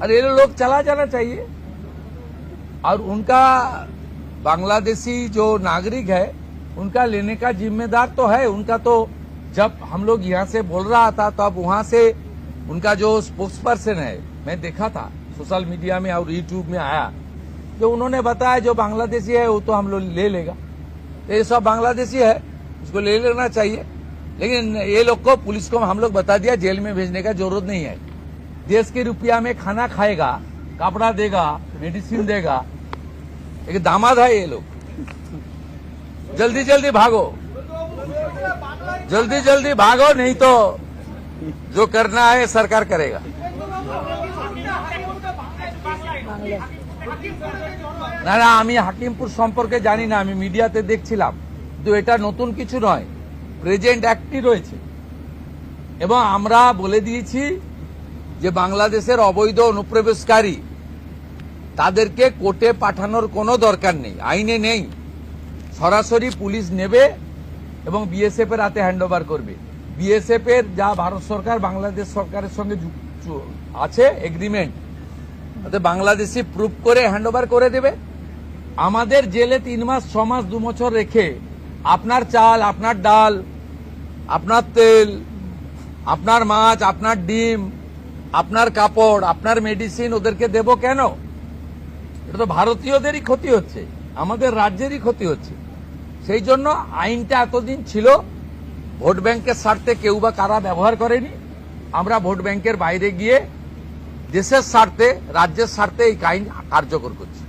और ये लोग चला जाना चाहिए। और उनका बांग्लादेशी जो नागरिक है उनका लेने का जिम्मेदार तो है उनका। तो जब हम लोग यहाँ से बोल रहा था तो अब वहां से उनका जो स्पोक्स पर्सन है, मैं देखा था सोशल मीडिया में और यूट्यूब में आया, जो उन्होंने बताया जो बांग्लादेशी है वो तो हम लोग ले लेगा। तो ये सब बांग्लादेशी है, उसको ले लेना चाहिए। लेकिन ये लोग को, पुलिस को हम लोग बता दिया जेल में भेजने का जरूरत नहीं है। देश के रुपया में खाना खाएगा, कपड़ा देगा, मेडिसिन देगा। एक दामाद है ये लोग। जल्दी जल्दी भागो, जल्दी जल्दी भागो, नहीं तो जो करना है सरकार करेगा। না না, আমি হাকিমপুর সম্পর্কে জানি না, আমি মিডিয়াতে দেখছিলাম। কিন্তু এটা নতুন কিছু নয়, প্রেজেন্ট অ্যাক্টই রয়েছে। এবং আমরা বলে দিয়েছি যে বাংলাদেশের অবৈধ অনুপ্রবেশকারী তাদেরকে কোর্টে পাঠানোর কোনো দরকার নেই, আইনে নেই। সরাসরি পুলিশ নেবে এবং বিএসএফ এর হাতে হ্যান্ডওভার করবে। বিএসএফ এর যা ভারত সরকার বাংলাদেশ সরকারের সঙ্গে আছে এগ্রিমেন্ট, তাতে বাংলাদেশি প্রুফ করে হ্যান্ডওভার করে দেবে। আমাদের জেলে 3 মাস 6 মাস 2 বছর রেখে আপনার চাল, আপনার ডাল, আপনার তেল, আপনার মাছ, আপনার ডিম, আপনার কাপড়, আপনার মেডিসিন ওদেরকে দেব কেন? এটা তো ভারতীয়দেরই ক্ষতি হচ্ছে, আমাদের রাজ্যেরই ক্ষতি হচ্ছে। সেই জন্য আইনটা এতদিন ছিল ভোট ব্যাংকের স্বার্থে কেউ বা কারা ব্যবহার করেনি। আমরা ভোট ব্যাংকের বাইরে গিয়ে দেশের স্বার্থে, রাজ্যের স্বার্থে এই আইন কার্যকর করছি।